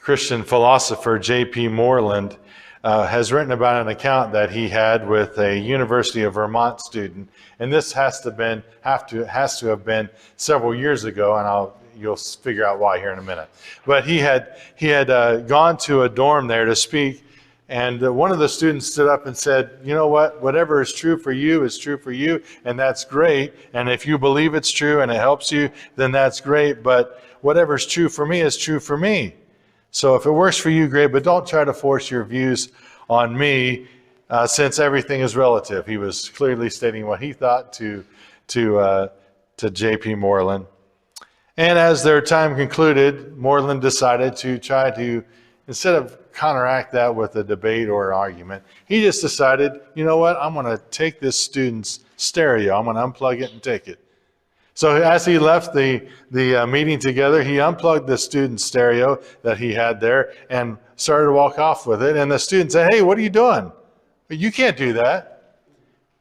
Christian philosopher J.P. Moreland has written about an account that he had with a University of Vermont student, and this has to have been several years ago, and you'll figure out why here in a minute. But he had gone to a dorm there to speak, and one of the students stood up and said, "You know what? Whatever is true for you is true for you, and that's great. And if you believe it's true and it helps you, then that's great. But whatever's true for me is true for me. So if it works for you, great, but don't try to force your views on me, since everything is relative." He was clearly stating what he thought to J.P. Moreland. And as their time concluded, Moreland decided to try to, instead of counteract that with a debate or an argument, he just decided, you know what, I'm going to take this student's stereo, I'm going to unplug it and take it. So as he left the meeting together, he unplugged the student's stereo that he had there and started to walk off with it. And the student said, "Hey, what are you doing? You can't do that."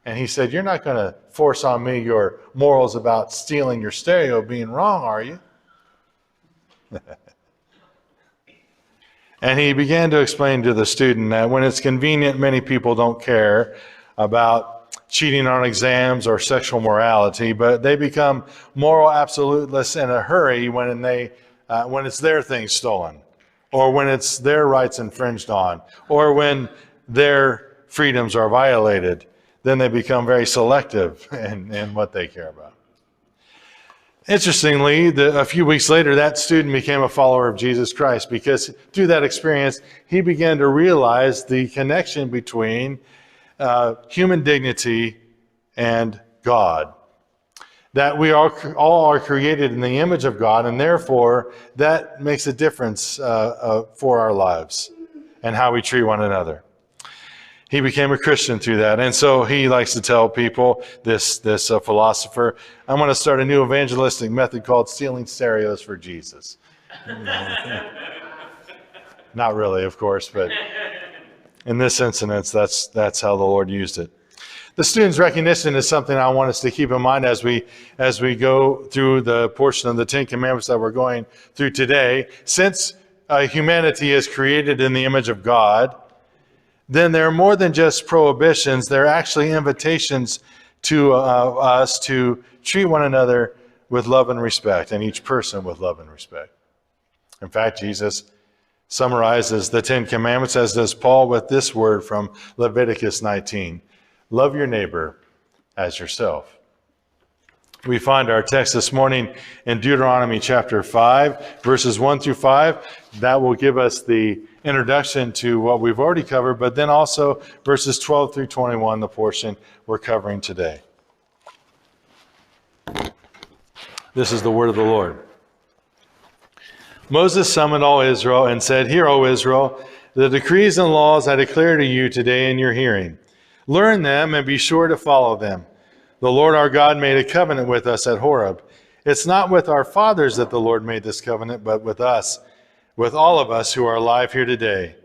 And he said, "You're not going to force on me your morals about stealing your stereo being wrong, are you?" And he began to explain to the student that when it's convenient, many people don't care about cheating on exams or sexual morality, but they become moral absolutists in a hurry when it's their things stolen, or when it's their rights infringed on, or when their freedoms are violated. Then they become very selective in what they care about. Interestingly, a few weeks later, that student became a follower of Jesus Christ, because through that experience, he began to realize the connection between human dignity and God. That we all are created in the image of God, and therefore that makes a difference for our lives and how we treat one another. He became a Christian through that, and so he likes to tell people, this philosopher, "I'm going to start a new evangelistic method called stealing stereos for Jesus." Not really, of course, but in this instance, that's how the Lord used it. The student's recognition is something I want us to keep in mind as we go through the portion of the Ten Commandments that we're going through today. Since humanity is created in the image of God, then they're more than just prohibitions. They're actually invitations to us to treat one another with love and respect, and each person with love and respect. In fact, Jesus summarizes the Ten Commandments, as does Paul, with this word from Leviticus 19. Love your neighbor as yourself. We find our text this morning in Deuteronomy chapter 5, verses 1 through 5. That will give us the introduction to what we've already covered, but then also verses 12 through 21, the portion we're covering today. This is the word of the Lord. Moses summoned all Israel and said, "Hear, O Israel, the decrees and laws I declare to you today in your hearing. Learn them and be sure to follow them. The Lord our God made a covenant with us at Horeb. It's not with our fathers that the Lord made this covenant, but with us, with all of us who are alive here today.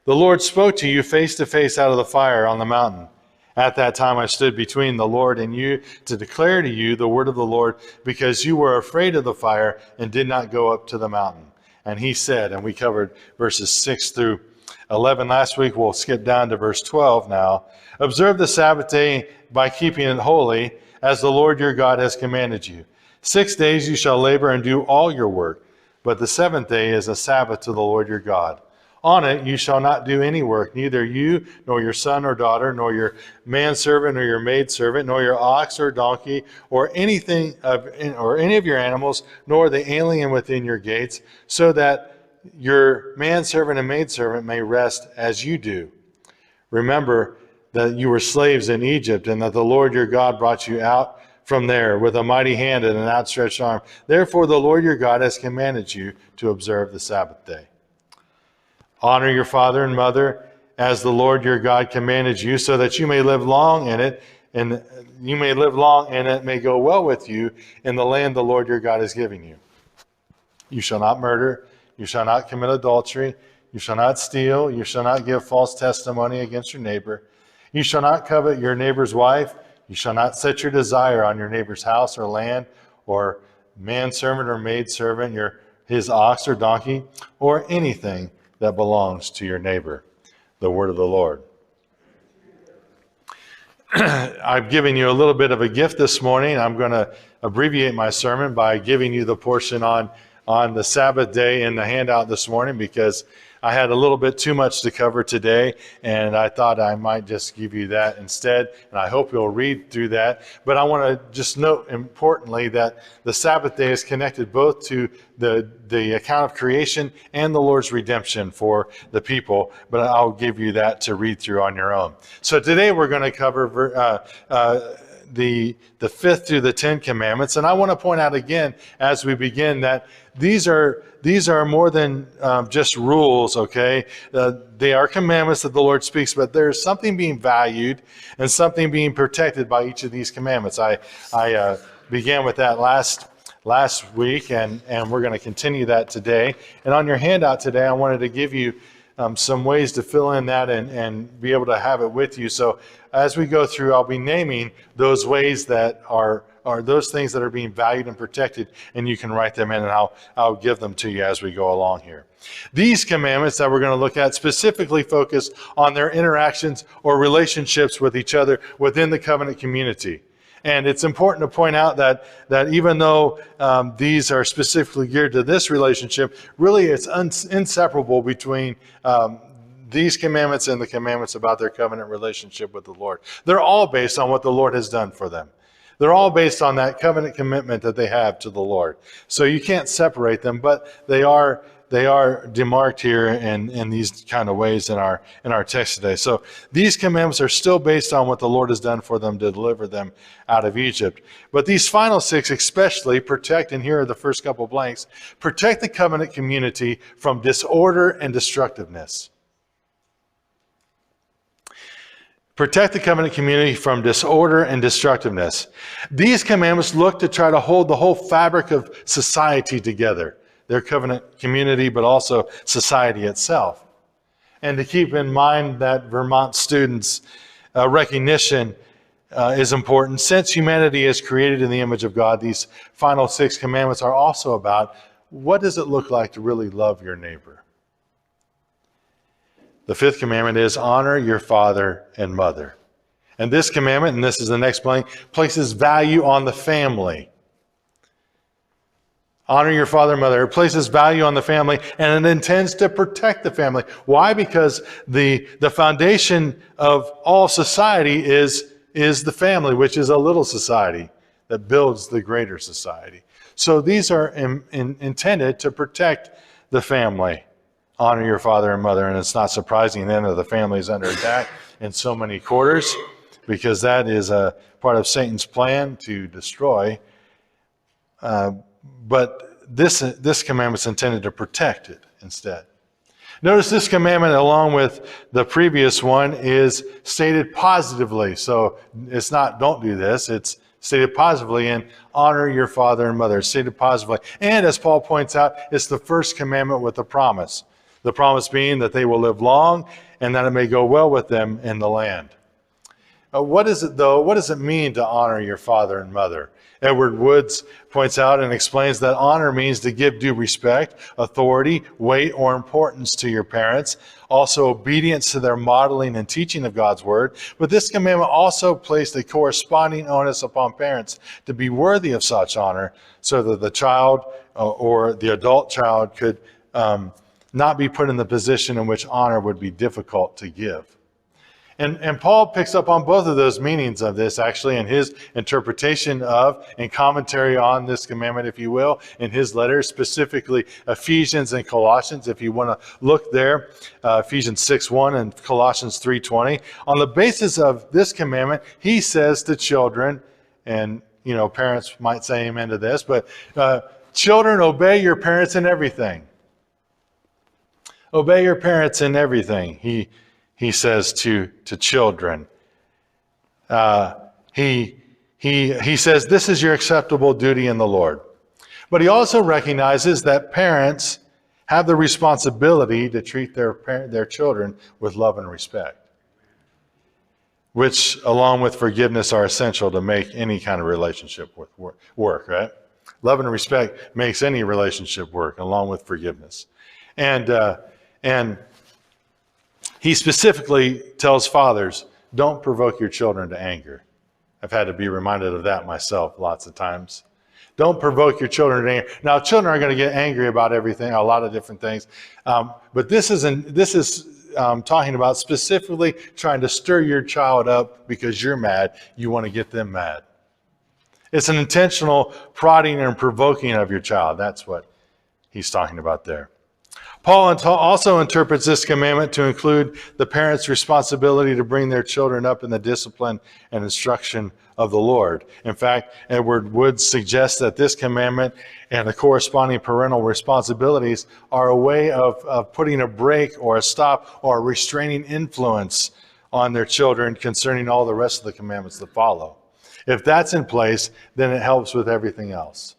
The Lord spoke to you face to face out of the fire on the mountain. At that time I stood between the Lord and you to declare to you the word of the Lord, because you were afraid of the fire and did not go up to the mountain." And he said, and we covered verses 6 through 11 last week. We'll skip down to verse 12 now. "Observe the Sabbath day by keeping it holy, as the Lord your God has commanded you. 6 days you shall labor and do all your work, but the seventh day is a Sabbath to the Lord your God. On it you shall not do any work, neither you, nor your son or daughter, nor your manservant or your maidservant, nor your ox or donkey, or any of your animals, nor the alien within your gates, so that your manservant and maidservant may rest as you do. Remember that you were slaves in Egypt, and that the Lord your God brought you out from there with a mighty hand and an outstretched arm. Therefore the Lord your God has commanded you to observe the Sabbath day. Honor your father and mother as the Lord your God commanded you, so that you may live long in it, and it may go well with you in the land the Lord your God is giving you. You shall not murder, you shall not commit adultery, you shall not steal, you shall not give false testimony against your neighbor. You shall not covet your neighbor's wife, you shall not set your desire on your neighbor's house or land, or manservant or maidservant, your his ox or donkey, or anything that belongs to your neighbor. The word of the Lord. I've given you a little bit of a gift this morning. I'm going to abbreviate my sermon by giving you the portion on the Sabbath day in the handout this morning, because I had a little bit too much to cover today, and I thought I might just give you that instead, and I hope you'll read through that. But I want to just note importantly that the Sabbath day is connected both to the account of creation and the Lord's redemption for the people, but I'll give you that to read through on your own. So today we're going to cover the 5th through the 10 commandments, and I want to point out again as we begin that these are more than just rules, okay? They are commandments that the Lord speaks, but there's something being valued and something being protected by each of these commandments. I began with that last week, and we're going to continue that today. And on your handout today, I wanted to give you some ways to fill in that and be able to have it with you. So as we go through, I'll be naming those ways that are those things that are being valued and protected, and you can write them in, and I'll give them to you as we go along here. These commandments that we're going to look at specifically focus on their interactions or relationships with each other within the covenant community. And it's important to point out that even though these are specifically geared to this relationship, really it's inseparable between these commandments and the commandments about their covenant relationship with the Lord. They're all based on what the Lord has done for them. They're all based on that covenant commitment that they have to the Lord. So you can't separate them, but they are demarked here in these kind of ways in our text today. So these commandments are still based on what the Lord has done for them to deliver them out of Egypt. But these final 6 especially protect, and here are the first couple blanks, protect the covenant community from disorder and destructiveness. Protect the covenant community from disorder and destructiveness. These commandments look to try to hold the whole fabric of society together, their covenant community, but also society itself. And to keep in mind that Vermont students' recognition is important. Since humanity is created in the image of God, these final 6 commandments are also about what does it look like to really love your neighbor. The 5th commandment is honor your father and mother. And this commandment, and this is the next blank, places value on the family. Honor your father and mother. It places value on the family, and it intends to protect the family. Why? Because the foundation of all society is the family, which is a little society that builds the greater society. So these are intended to protect the family. Honor your father and mother, and it's not surprising then that the family is under attack in so many quarters, because that is a part of Satan's plan to destroy. But this commandment is intended to protect it instead. Notice this commandment, along with the previous one, is stated positively. So it's not don't do this, it's stated positively in honor your father and mother. It's stated positively. And as Paul points out, it's the first commandment with a promise. The promise being that they will live long and that it may go well with them in the land. What is it, though? What does it mean to honor your father and mother? Edward Woods points out and explains that honor means to give due respect, authority, weight, or importance to your parents. Also, obedience to their modeling and teaching of God's word. But this commandment also placed a corresponding onus upon parents to be worthy of such honor, so that the child or the adult child could not be put in the position in which honor would be difficult to give. And Paul picks up on both of those meanings of this, actually, in his interpretation of and commentary on this commandment, if you will, in his letters, specifically Ephesians and Colossians, if you want to look there, Ephesians 6:1 and Colossians 3:20. On the basis of this commandment, he says to children, and parents might say amen to this, but children, obey your parents in everything. Obey your parents in everything, he says to children. He says, this is your acceptable duty in the Lord. But he also recognizes that parents have the responsibility to treat their children with love and respect, which, along with forgiveness, are essential to make any kind of relationship work, right? Love and respect makes any relationship work, along with forgiveness. And he specifically tells fathers, don't provoke your children to anger. I've had to be reminded of that myself lots of times. Don't provoke your children to anger. Now, children are going to get angry about everything, a lot of different things. But this is talking about specifically trying to stir your child up because you're mad. You want to get them mad. It's an intentional prodding and provoking of your child. That's what he's talking about there. Paul also interprets this commandment to include the parents' responsibility to bring their children up in the discipline and instruction of the Lord. In fact, Edward Wood suggests that this commandment and the corresponding parental responsibilities are a way of putting a break or a stop or a restraining influence on their children concerning all the rest of the commandments that follow. If that's in place, then it helps with everything else.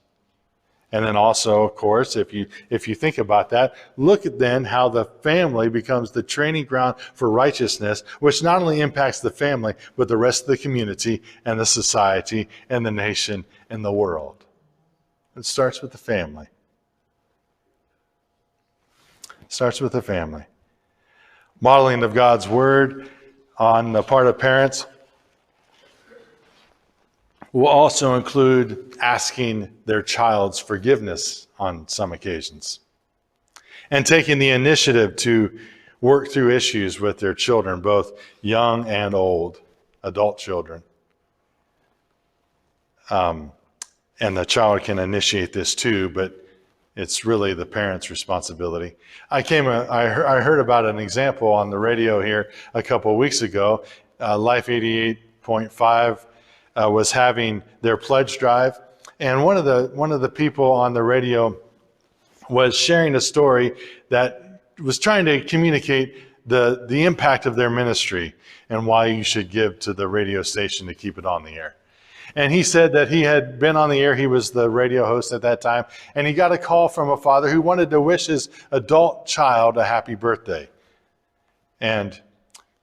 And then also, of course, if you think about that, look at then how the family becomes the training ground for righteousness, which not only impacts the family, but the rest of the community and the society and the nation and the world. It starts with the family. It starts with the family. Modeling of God's word on the part of parents will also include asking their child's forgiveness on some occasions and taking the initiative to work through issues with their children, both young and old, adult children. And the child can initiate this too, but it's really the parent's responsibility. I heard about an example on the radio here a couple of weeks ago. Life 88.5 was having their pledge drive, and one of the people on the radio was sharing a story that was trying to communicate the impact of their ministry and why you should give to the radio station to keep it on the air. And he said that he had been on the air. He was the radio host at that time, and he got a call from a father who wanted to wish his adult child a happy birthday. And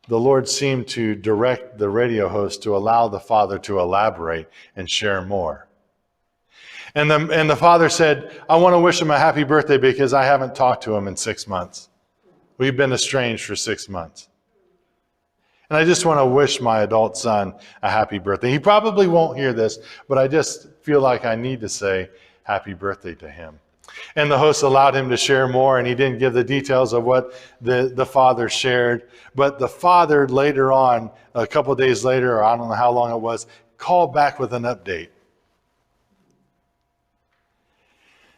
the Lord seemed to direct the radio host to allow the father to elaborate and share more. And the father said, I want to wish him a happy birthday because I haven't talked to him in 6 months. We've been estranged for 6 months. And I just want to wish my adult son a happy birthday. He probably won't hear this, but I just feel like I need to say happy birthday to him. And the host allowed him to share more, and he didn't give the details of what the father shared. But the father later on, a couple of days later, or I don't know how long it was, called back with an update.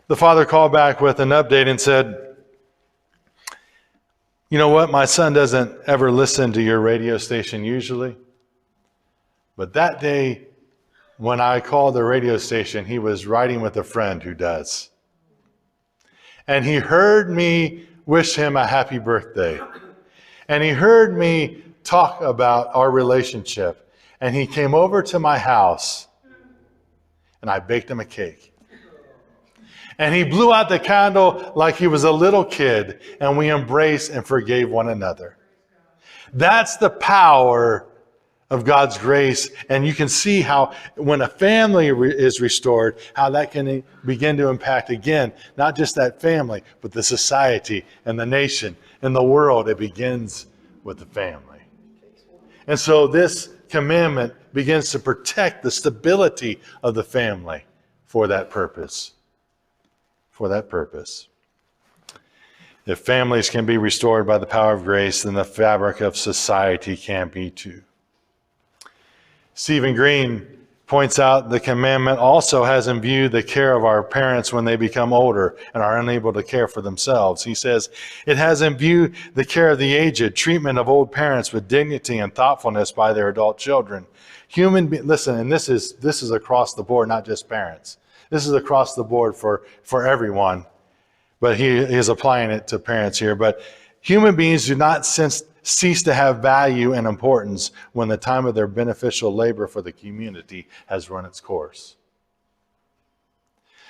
The father called back with an update and said, you know what, my son doesn't ever listen to your radio station usually. But that day, when I called the radio station, he was riding with a friend who does. And he heard me wish him a happy birthday. And he heard me talk about our relationship. And he came over to my house, and I baked him a cake. And he blew out the candle like he was a little kid, and we embraced and forgave one another. That's the power of God's grace. And you can see how when a family is restored, how that can begin to impact, again, not just that family, but the society and the nation and the world. It begins with the family. And so this commandment begins to protect the stability of the family for that purpose. For that purpose. If families can be restored by the power of grace, then the fabric of society can be too. Stephen Green points out the commandment also has in view the care of our parents when they become older and are unable to care for themselves. He says, it has in view the care of the aged, treatment of old parents with dignity and thoughtfulness by their adult children. Listen, and this is across the board, not just parents. This is across the board for everyone, but he is applying it to parents here. But human beings do not cease to have value and importance when the time of their beneficial labor for the community has run its course.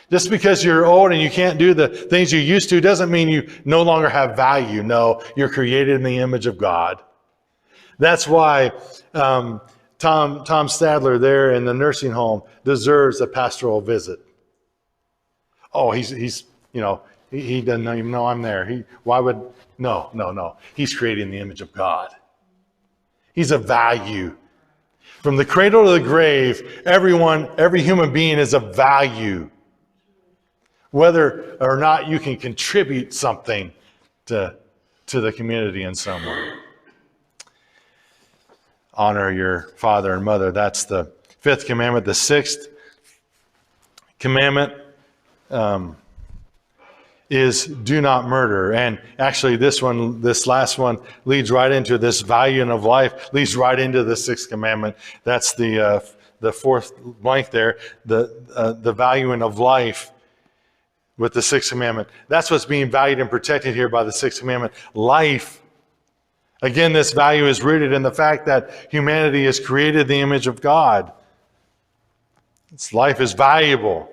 Just because you're old and you can't do the things you used to doesn't mean you no longer have value. No, you're created in the image of God. That's why Tom Stadler there in the nursing home deserves a pastoral visit. Oh, he's he doesn't even know I'm there. No. He's creating the image of God. He's a value. From the cradle to the grave, every human being is a value. Whether or not you can contribute something to the community in some way. Honor your father and mother. That's the fifth commandment. The sixth commandment is do not murder. And actually this last one leads right into this value of life, leads right into the sixth commandment. That's the fourth blank there, the valuing of life with the sixth commandment. That's what's being valued and protected here by the sixth commandment, life. Again, this value is rooted in the fact that humanity is created in the image of God. Its life is valuable.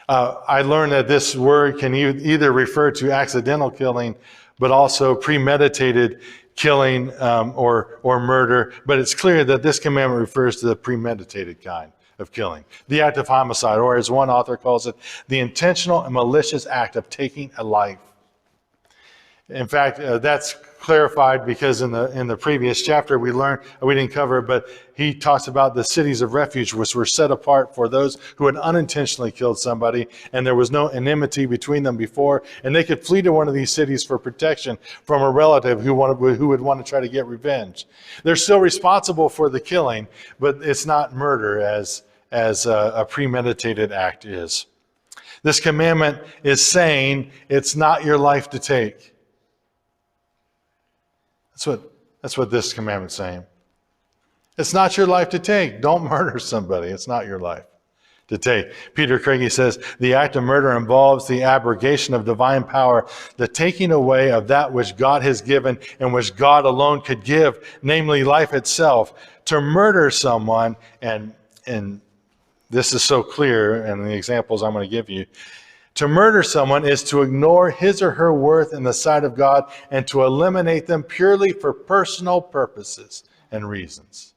I learned that this word can either refer to accidental killing, but also premeditated killing or murder. But it's clear that this commandment refers to the premeditated kind of killing. The act of homicide, or as one author calls it, the intentional and malicious act of taking a life. In fact, that's clarified because in the previous chapter we didn't cover it, but he talks about the cities of refuge, which were set apart for those who had unintentionally killed somebody, and there was no enmity between them before, and they could flee to one of these cities for protection from a relative who would want to try to get revenge. They're still responsible for the killing, but it's not murder as a premeditated act is. This commandment is saying it's not your life to take. That's what this commandment's saying. It's not your life to take. Don't murder somebody. It's not your life to take. Peter Craigie says, the act of murder involves the abrogation of divine power, the taking away of that which God has given and which God alone could give, namely life itself. To murder someone, and this is so clear in the examples I'm going to give you, to murder someone is to ignore his or her worth in the sight of God and to eliminate them purely for personal purposes and reasons.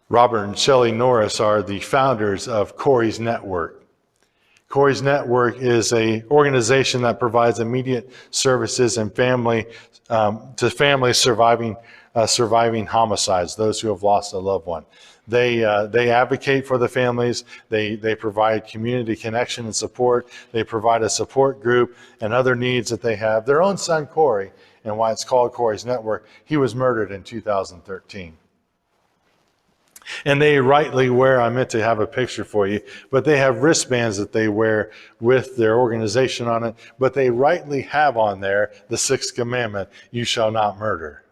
Robert and Shelley Norris are the founders of Corey's Network. Corey's Network is an organization that provides immediate services and to families surviving homicides, those who have lost a loved one. They advocate for the families. They provide community connection and support. They provide a support group and other needs that they have. Their own son, Corey, and why it's called Corey's Network, he was murdered in 2013. And they rightly wear, I meant to have a picture for you, but they have wristbands that they wear with their organization on it, but they rightly have on there the sixth commandment, you shall not murder.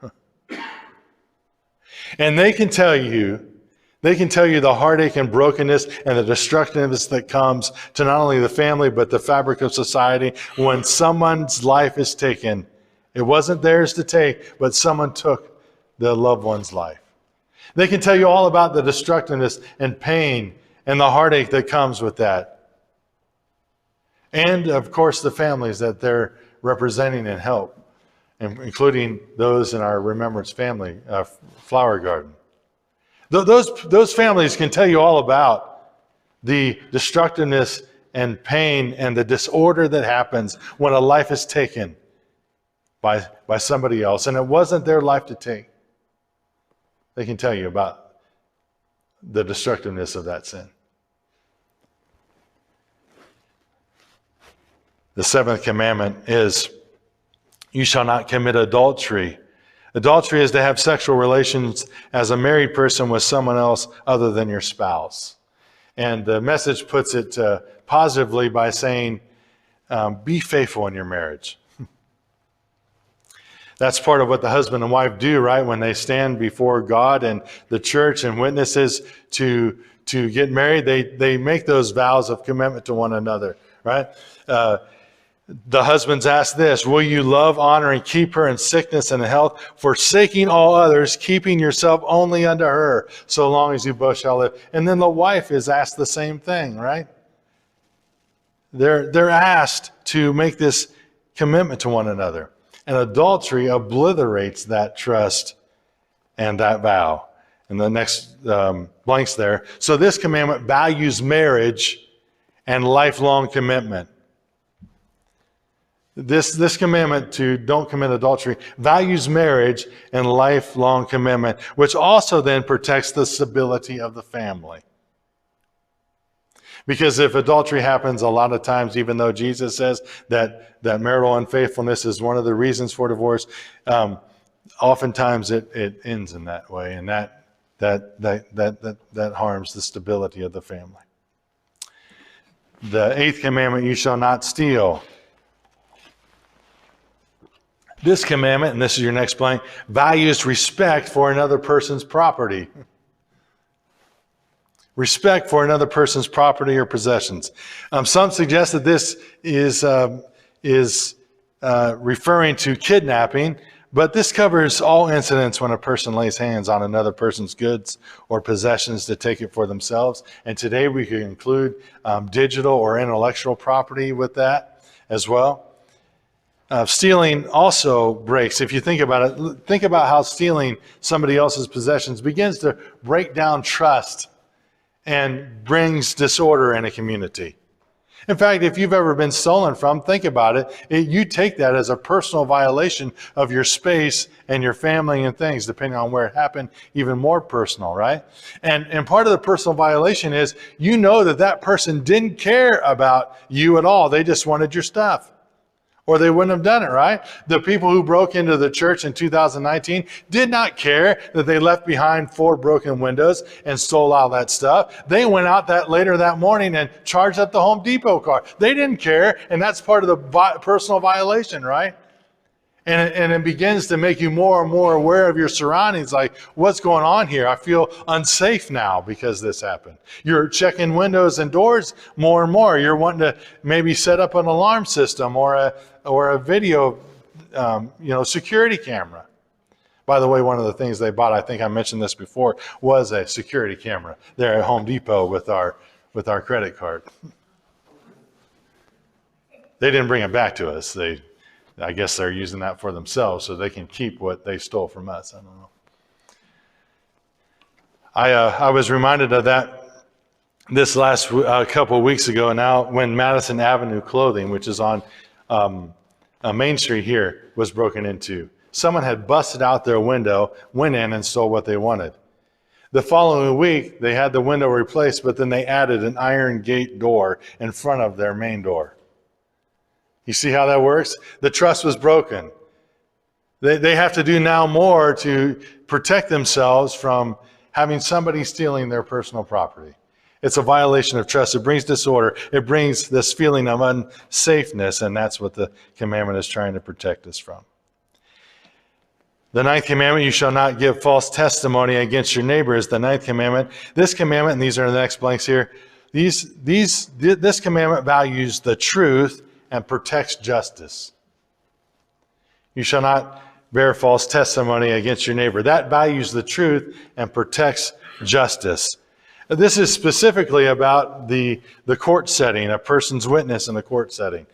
And they can tell you the heartache and brokenness and the destructiveness that comes to not only the family, but the fabric of society when someone's life is taken. It wasn't theirs to take, but someone took the loved one's life. They can tell you all about the destructiveness and pain and the heartache that comes with that. And, of course, the families that they're representing and help, including those in our Remembrance Family Flower Garden. Those families can tell you all about the destructiveness and pain and the disorder that happens when a life is taken by somebody else, and it wasn't their life to take. They can tell you about the destructiveness of that sin. The seventh commandment is, you shall not commit adultery. Adultery is to have sexual relations as a married person with someone else other than your spouse. And the Message puts it positively by saying, be faithful in your marriage. That's part of what the husband and wife do, right? When they stand before God and the church and witnesses to get married, they make those vows of commitment to one another, right? The husbands ask this, will you love, honor, and keep her in sickness and health, forsaking all others, keeping yourself only unto her, so long as you both shall live? And then the wife is asked the same thing, right? They're asked to make this commitment to one another. And adultery obliterates that trust and that vow. in the next blanks there. So this commandment values marriage and lifelong commitment. This commandment to don't commit adultery values marriage and lifelong commitment, which also then protects the stability of the family. Because if adultery happens a lot of times, even though Jesus says that marital unfaithfulness is one of the reasons for divorce, oftentimes it ends in that way, and that harms the stability of the family. The 8th commandment, you shall not steal. This commandment, and this is your next blank, values respect for another person's property. Respect for another person's property or possessions. Some suggest that this is referring to kidnapping, but this covers all incidents when a person lays hands on another person's goods or possessions to take it for themselves. And today we can include digital or intellectual property with that as well. Stealing also breaks. If you think about it, think about how stealing somebody else's possessions begins to break down trust and brings disorder in a community. In fact, if you've ever been stolen from, think about it. You take that as a personal violation of your space and your family and things, depending on where it happened, even more personal, right? And part of the personal violation is you know that person didn't care about you at all. They just wanted your stuff. Or they wouldn't have done it, right? The people who broke into the church in 2019 did not care that they left behind 4 broken windows and stole all that stuff. They went out later that morning and charged up the Home Depot car. They didn't care, and that's part of the personal violation, right? And it begins to make you more and more aware of your surroundings, like, what's going on here? I feel unsafe now because this happened. You're checking windows and doors more and more. You're wanting to maybe set up an alarm system or a video, security camera. By the way, one of the things they bought, I think I mentioned this before, was a security camera there at Home Depot with our credit card. They didn't bring it back to us. I guess they're using that for themselves so they can keep what they stole from us. I don't know. I was reminded of that this last couple of weeks ago now when Madison Avenue Clothing, which is on Main Street here, was broken into. Someone had busted out their window, went in and stole what they wanted. The following week, they had the window replaced, but then they added an iron gate door in front of their main door. You see how that works? The trust was broken. They have to do now more to protect themselves from having somebody stealing their personal property. It's a violation of trust. It brings disorder. It brings this feeling of unsafeness, and that's what the commandment is trying to protect us from. The 9th commandment, you shall not give false testimony against your neighbor, is the 9th commandment. This commandment, and these are the next blanks here, this commandment values the truth and protects justice. You shall not bear false testimony against your neighbor. That values the truth and protects justice. This is specifically about the court setting, a person's witness in the court setting.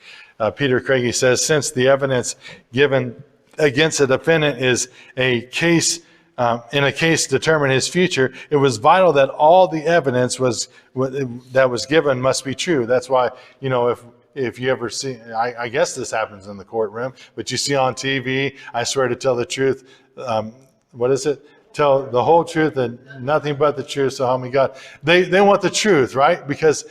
Peter Craigie says, since the evidence given against a defendant is in a case determine his future, it was vital that all the evidence that was given must be true. That's why, if you ever see, I guess this happens in the courtroom, but you see on TV, I swear to tell the truth. What is it? Tell the whole truth and nothing but the truth, so help me God. They want the truth, right? Because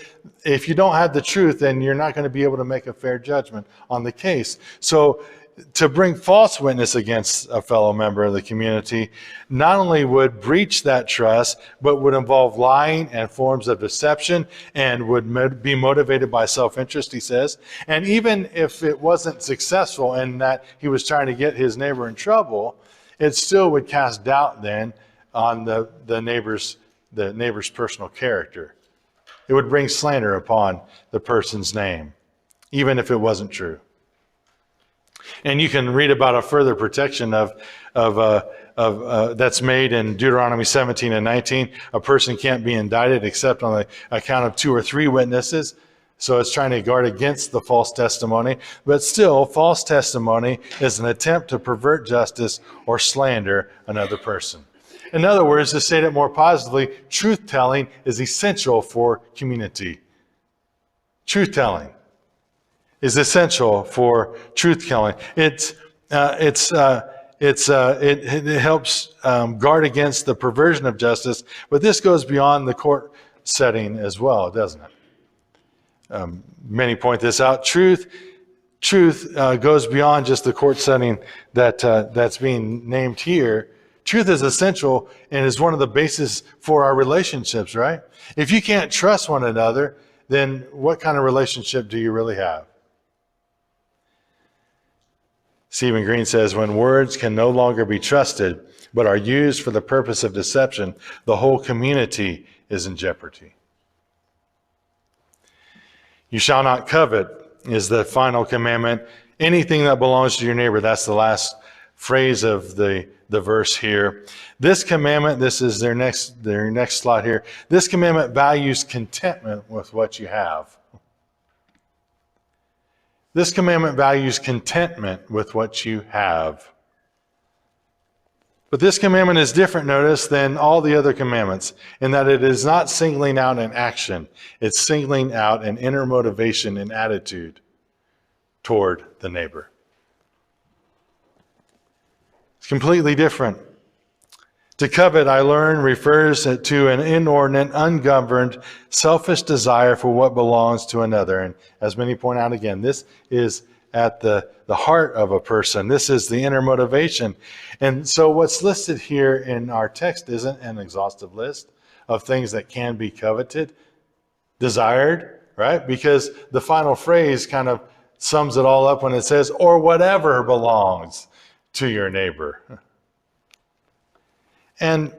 if you don't have the truth, then you're not going to be able to make a fair judgment on the case. So to bring false witness against a fellow member of the community not only would breach that trust, but would involve lying and forms of deception and would be motivated by self-interest, he says. And even if it wasn't successful in that he was trying to get his neighbor in trouble, it still would cast doubt then on the neighbor's personal character. It would bring slander upon the person's name, even if it wasn't true. And you can read about a further protection of that's made in Deuteronomy 17 and 19. A person can't be indicted except on the account of 2 or 3 witnesses. So it's trying to guard against the false testimony. But still, false testimony is an attempt to pervert justice or slander another person. In other words, to state it more positively, truth-telling is essential for community. Truth-telling is essential for truth-telling. It helps guard against the perversion of justice, but this goes beyond the court setting as well, doesn't it? Many point this out. Truth goes beyond just the court setting that's being named here. Truth is essential and is one of the bases for our relationships, right? If you can't trust one another, then what kind of relationship do you really have? Stephen Green says, when words can no longer be trusted, but are used for the purpose of deception, the whole community is in jeopardy. You shall not covet is the final commandment. Anything that belongs to your neighbor, that's the last phrase of the verse here. This commandment, this is their next slot here. This commandment values contentment with what you have. This commandment values contentment with what you have. But this commandment is different, notice, than all the other commandments in that it is not singling out an action. It's singling out an inner motivation and attitude toward the neighbor. It's completely different. To covet, I learn, refers to an inordinate, ungoverned, selfish desire for what belongs to another. And as many point out again, this is at the heart of a person. This is the inner motivation. And so what's listed here in our text isn't an exhaustive list of things that can be coveted, desired, right? Because the final phrase kind of sums it all up when it says, or whatever belongs to your neighbor. And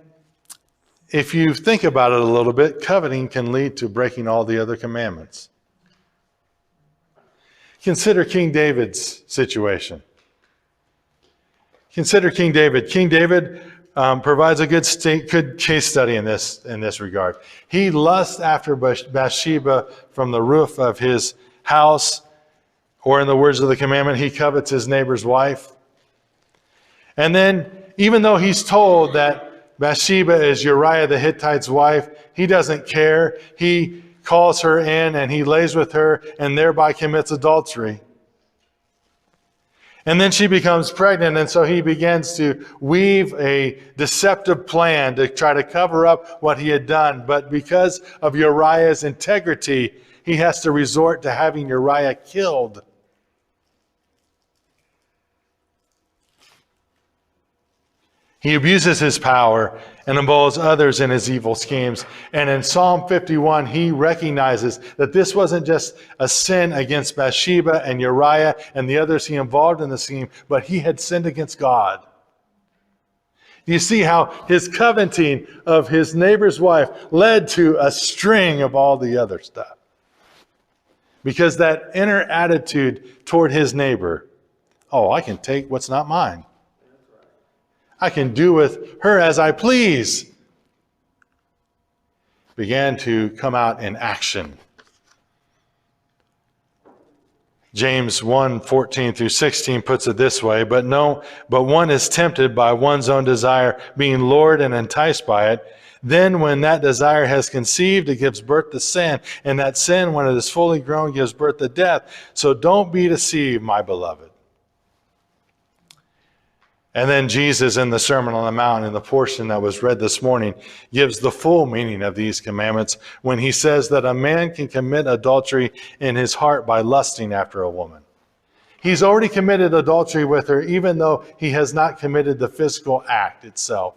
if you think about it a little bit, coveting can lead to breaking all the other commandments. Consider King David's situation. Consider King David. King David provides a good case study in this regard. He lusts after Bathsheba from the roof of his house, or in the words of the commandment, he covets his neighbor's wife. And then, even though he's told that Bathsheba is Uriah the Hittite's wife, he doesn't care. He calls her in and he lays with her and thereby commits adultery. And then she becomes pregnant, and so he begins to weave a deceptive plan to try to cover up what he had done. But because of Uriah's integrity, he has to resort to having Uriah killed. He abuses his power and involves others in his evil schemes. And in Psalm 51, he recognizes that this wasn't just a sin against Bathsheba and Uriah and the others he involved in the scheme, but he had sinned against God. You see how his coveting of his neighbor's wife led to a string of all the other stuff. Because that inner attitude toward his neighbor, oh, I can take what's not mine. I can do with her as I please, began to come out in action. James 1:14-16 puts it this way, but one is tempted by one's own desire, being lured and enticed by it. Then when that desire has conceived, it gives birth to sin. And that sin, when it is fully grown, gives birth to death. So don't be deceived, my beloved. And then Jesus in the Sermon on the Mount, in the portion that was read this morning, gives the full meaning of these commandments when he says that a man can commit adultery in his heart by lusting after a woman. He's already committed adultery with her, even though he has not committed the physical act itself.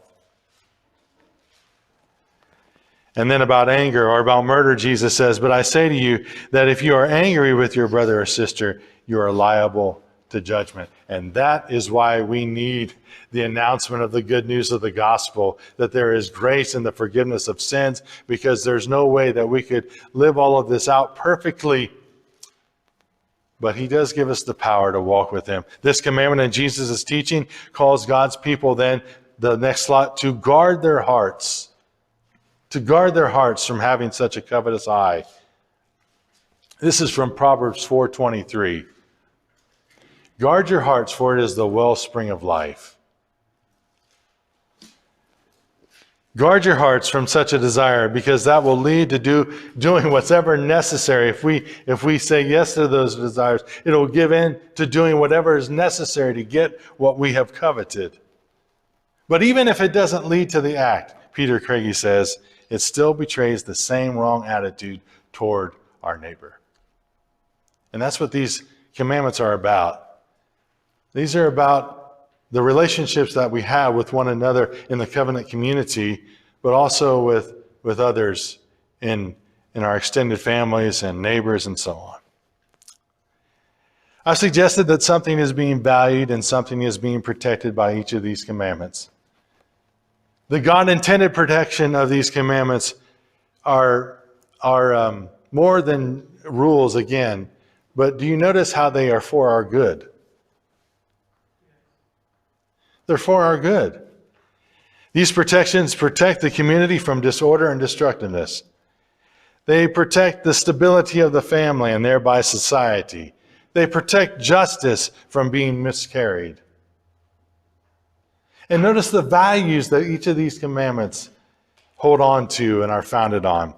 And then about anger or about murder, Jesus says, but I say to you that if you are angry with your brother or sister, you are liable to judgment. And that is why we need the announcement of the good news of the gospel, that there is grace in the forgiveness of sins, because there's no way that we could live all of this out perfectly. But he does give us the power to walk with him. This commandment in Jesus' teaching calls God's people then, the next slot, to guard their hearts. To guard their hearts from having such a covetous eye. This is from Proverbs 4:23. Guard your hearts, for it is the wellspring of life. Guard your hearts from such a desire, because that will lead to doing what's ever necessary. If we say yes to those desires, it'll give in to doing whatever is necessary to get what we have coveted. But even if it doesn't lead to the act, Peter Craigie says, it still betrays the same wrong attitude toward our neighbor. And that's what these commandments are about. These are about the relationships that we have with one another in the covenant community, but also with others in our extended families and neighbors and so on. I've suggested that something is being valued and something is being protected by each of these commandments. The God-intended protection of these commandments are more than rules again, but do you notice how they are for our good? They're for our good. These protections protect the community from disorder and destructiveness. They protect the stability of the family and thereby society. They protect justice from being miscarried. And notice the values that each of these commandments hold on to and are founded on.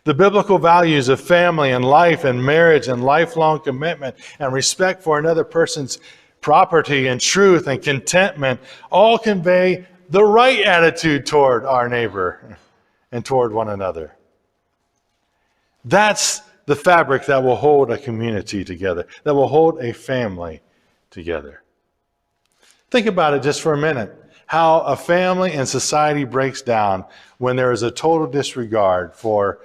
The biblical values of family and life and marriage and lifelong commitment and respect for another person's property and truth and contentment all convey the right attitude toward our neighbor and toward one another. That's the fabric that will hold a community together, that will hold a family together. Think about it just for a minute, how a family and society breaks down when there is a total disregard for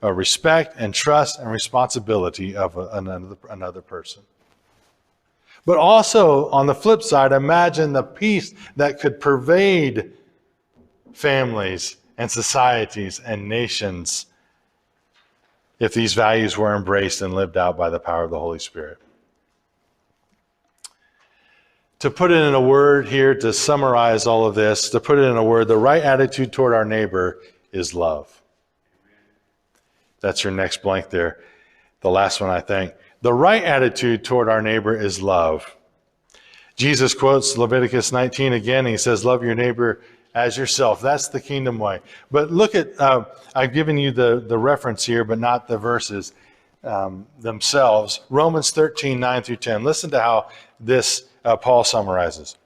respect and trust and responsibility of another person. But also, on the flip side, imagine the peace that could pervade families and societies and nations if these values were embraced and lived out by the power of the Holy Spirit. To put it in a word here, to summarize all of this, to put it in a word, the right attitude toward our neighbor is love. That's your next blank there. The last one, I think. The right attitude toward our neighbor is love. Jesus quotes Leviticus 19 again. He says, love your neighbor as yourself. That's the kingdom way. But look at, I've given you the reference here, but not the verses themselves. Romans 13, 9 through 10. Listen to how this Paul summarizes.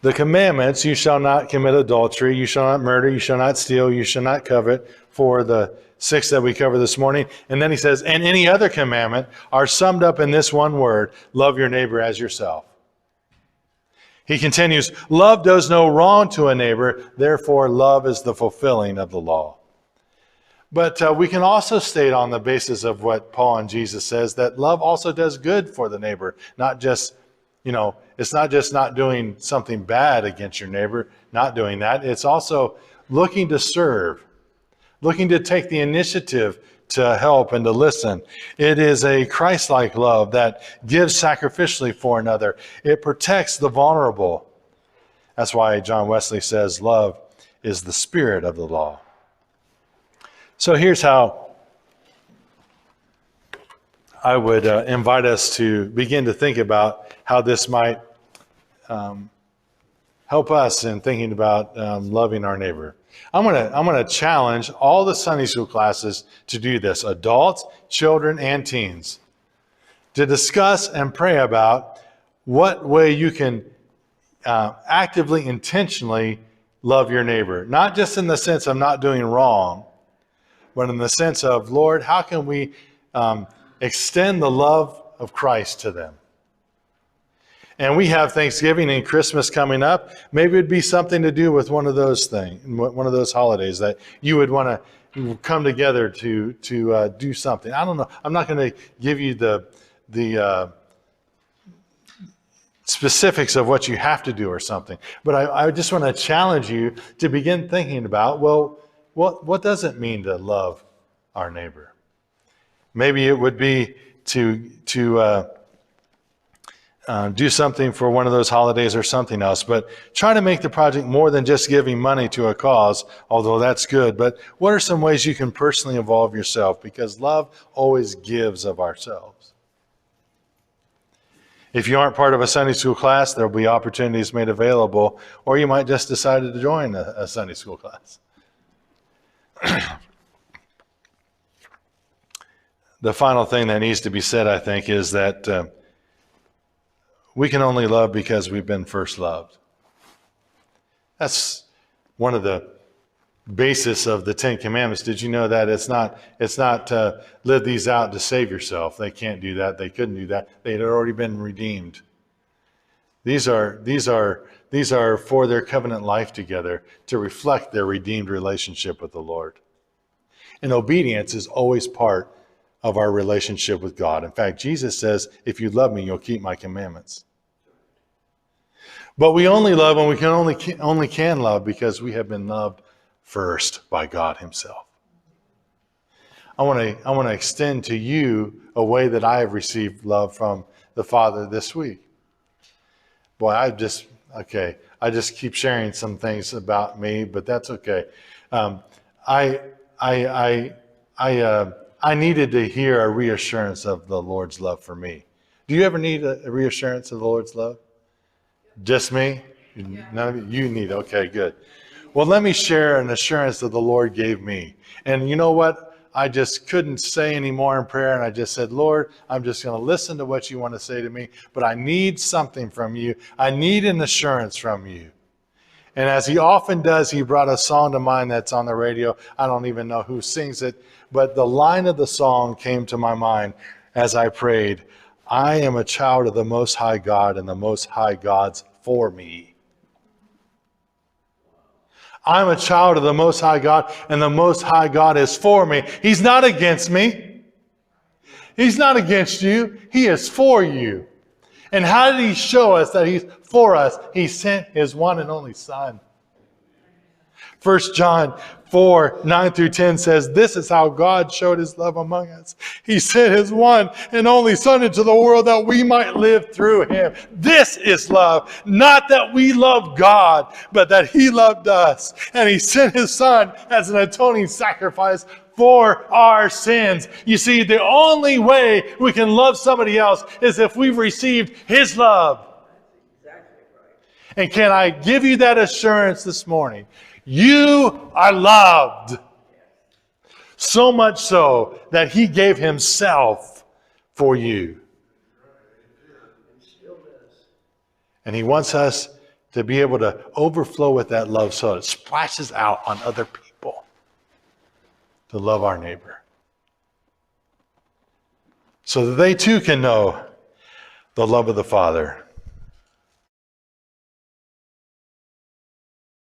The commandments, you shall not commit adultery, you shall not murder, you shall not steal, you shall not covet, for the 6 that we covered this morning. And then he says, and any other commandment are summed up in this one word, love your neighbor as yourself. He continues, love does no wrong to a neighbor, therefore love is the fulfilling of the law. But we can also state on the basis of what Paul and Jesus says that love also does good for the neighbor, not just, it's not just not doing something bad against your neighbor, not doing that. It's also looking to serve, looking to take the initiative to help and to listen. It is a Christ-like love that gives sacrificially for another. It protects the vulnerable. That's why John Wesley says love is the spirit of the law. So here's how I would invite us to begin to think about how this might help us in thinking about loving our neighbor. I'm gonna challenge all the Sunday school classes to do this, adults, children, and teens, to discuss and pray about what way you can actively, intentionally love your neighbor. Not just in the sense of not doing wrong, but in the sense of, Lord, how can we extend the love of Christ to them? And we have Thanksgiving and Christmas coming up. Maybe it'd be something to do with one of those things, one of those holidays that you would want to come together to do something. I don't know. I'm not going to give you the specifics of what you have to do or something. But I just want to challenge you to begin thinking about, well, what does it mean to love our neighbor? Maybe it would be to do something for one of those holidays or something else, but try to make the project more than just giving money to a cause, although that's good. But what are some ways you can personally involve yourself? Because love always gives of ourselves. If you aren't part of a Sunday school class, there will be opportunities made available, or you might just decide to join a Sunday school class. The final thing that needs to be said, I think, is that we can only love because we've been first loved. That's one of the basis of the Ten Commandments. Did you know that it's not live these out to save yourself? They can't do that. They couldn't do that. They had already been redeemed. These are for their covenant life together to reflect their redeemed relationship with the Lord. And obedience is always part of our relationship with God. In fact, Jesus says, if you love me, you'll keep my commandments. But we only love, and we can only can love because we have been loved first by God himself. I want to extend to you a way that I have received love from the Father this week. Boy, I just keep sharing some things about me, but that's okay. I needed to hear a reassurance of the Lord's love for me. Do you ever need a reassurance of the Lord's love? Just me? None of you need. Okay, good. Well, let me share an assurance that the Lord gave me. And you know what? I just couldn't say any more in prayer. And I just said, Lord, I'm just going to listen to what you want to say to me. But I need something from you. I need an assurance from you. And as he often does, he brought a song to mind that's on the radio. I don't even know who sings it. But the line of the song came to my mind as I prayed. I am a child of the Most High God, and the Most High God's for me. I'm a child of the Most High God, and the Most High God is for me. He's not against me. He's not against you. He is for you. And how did he show us that he's for us? He sent his one and only Son. 1 John 4, 9 through 10 says, this is how God showed his love among us. He sent his one and only Son into the world that we might live through him. This is love. Not that we love God, but that he loved us. And he sent his Son as an atoning sacrifice for our sins. You see, the only way we can love somebody else is if we've received his love. Exactly right. And can I give you that assurance this morning? You are loved. So much so that he gave himself for you. And he wants us to be able to overflow with that love so it splashes out on other people. To love our neighbor. So that they too can know the love of the Father.